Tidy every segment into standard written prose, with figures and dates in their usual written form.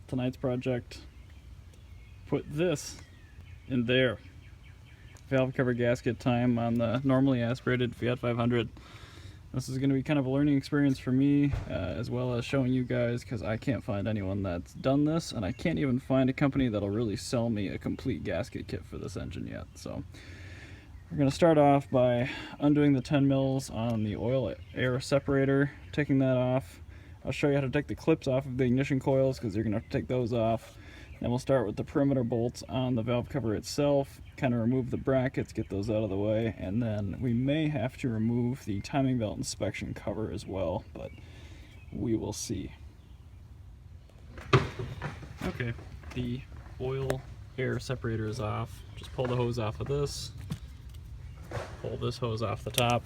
tonight's project, put this in there. Valve cover gasket time on the normally aspirated Fiat 500. This is going to be kind of a learning experience for me, as well as showing you guys, because I can't find anyone that's done this, and I can't even find a company that'll really sell me a complete gasket kit for this engine yet. So we're going to start off by undoing the 10 mils on the oil air separator, taking that off. I'll show you how to take the clips off of the ignition coils, because you're going to have to take those off. Then we'll start with the perimeter bolts on the valve cover itself, kind of remove the brackets, get those out of the way, and then we may have to remove the timing belt inspection cover as well, but we will see. Okay, the oil air separator is off. Just pull the hose off of this, pull this hose off the top,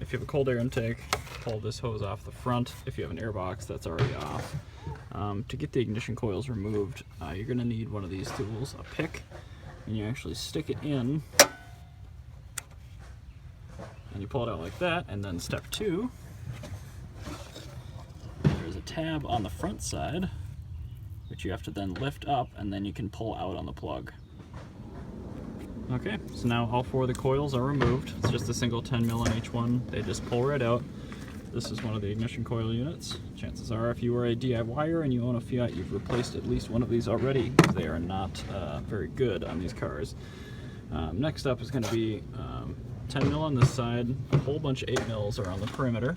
if you have a cold air intake, pull this hose off the front. If you have an air box, that's already off. To get the ignition coils removed, you're going to need one of these tools, a pick, and you actually stick it in, and you pull it out like that. And then step 2, there's a tab on the front side, which you have to then lift up, and then you can pull out on the plug. Okay, so now all 4 of the coils are removed. It's just a single 10 mil on each one. They just pull right out. This is one of the ignition coil units. Chances are, if you are a DIYer and you own a Fiat, you've replaced at least one of these already, because they are not very good on these cars. Next up is going to be 10 mil on this side, a whole bunch of 8 mils around the perimeter,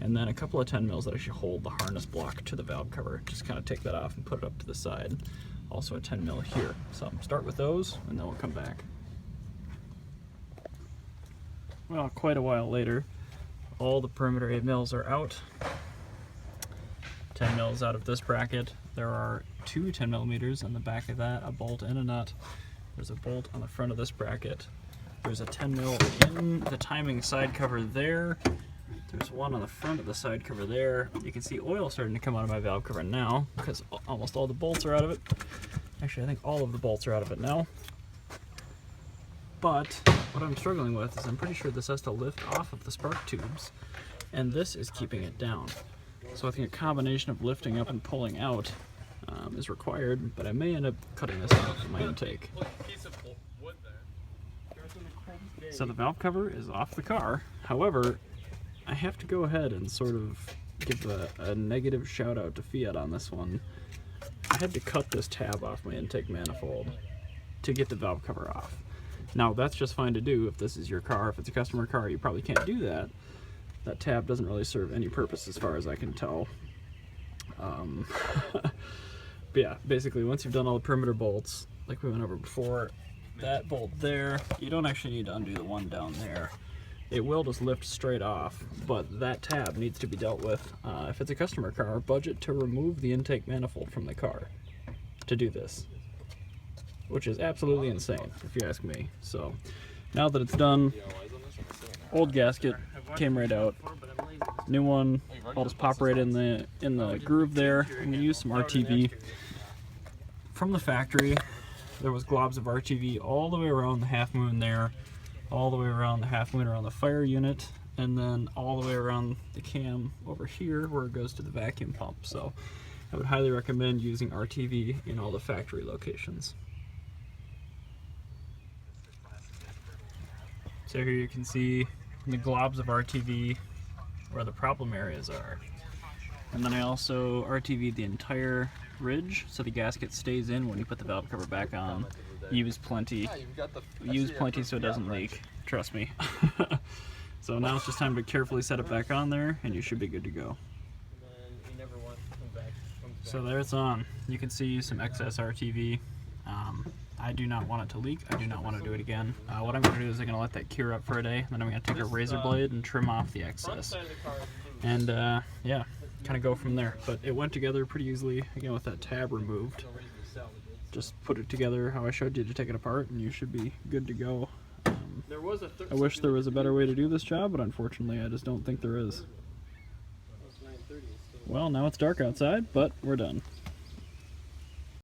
and then a couple of 10 mils that actually hold the harness block to the valve cover. Just kind of take that off and put it up to the side. Also a 10 mil here. So start with those, and then we'll come back. Well, quite a while later, all the perimeter 8 mils are out. 10 mils out of this bracket. There are 2 10 millimeters on the back of that, a bolt and a nut. There's a bolt on the front of this bracket. There's a 10 mil in the timing side cover there. There's one on the front of the side cover there. You can see oil starting to come out of my valve cover now, because almost all the bolts are out of it. Actually, I think all of the bolts are out of it now. But what I'm struggling with is I'm pretty sure this has to lift off of the spark tubes, and this is keeping it down. So I think a combination of lifting up and pulling out is required, but I may end up cutting this off of my intake. So the valve cover is off the car. However, I have to go ahead and sort of give a negative shout out to Fiat on this one. I had to cut this tab off my intake manifold to get the valve cover off. Now that's just fine to do if this is your car. If it's a customer car, you probably can't do that. That tab doesn't really serve any purpose as far as I can tell. But yeah, basically once you've done all the perimeter bolts, like we went over before, that bolt there, you don't actually need to undo the one down there. It will just lift straight off, but that tab needs to be dealt with. If it's a customer car, budget to remove the intake manifold from the car to do this, which is absolutely insane if you ask me. So now that it's done, old gasket came right out, new one, I'll just pop right in the groove there. I'm gonna use some RTV from the factory. There was globs of RTV all the way around the half moon there, all the way around the half moon around the fire unit, and then all the way around the cam over here where it goes to the vacuum pump. So I would highly recommend using RTV in all the factory locations. So here you can see the globs of RTV where the problem areas are. And then I also RTV'd the entire ridge so the gasket stays in when you put the valve cover back on. Use plenty. Use plenty so it doesn't leak. Trust me. So now it's just time to carefully set it back on there, and you should be good to go. So there it's on. You can see some excess RTV. I do not want it to leak. I do not want to do it again. What I'm going to do is I'm going to let that cure up for a day. Then I'm going to take a razor blade and trim off the excess. And yeah, kind of go from there. But it went together pretty easily, again, with that tab removed. Just put it together how I showed you to take it apart, and you should be good to go. I wish there was a better way to do this job, but unfortunately I just don't think there is. Well, now it's dark outside, but we're done.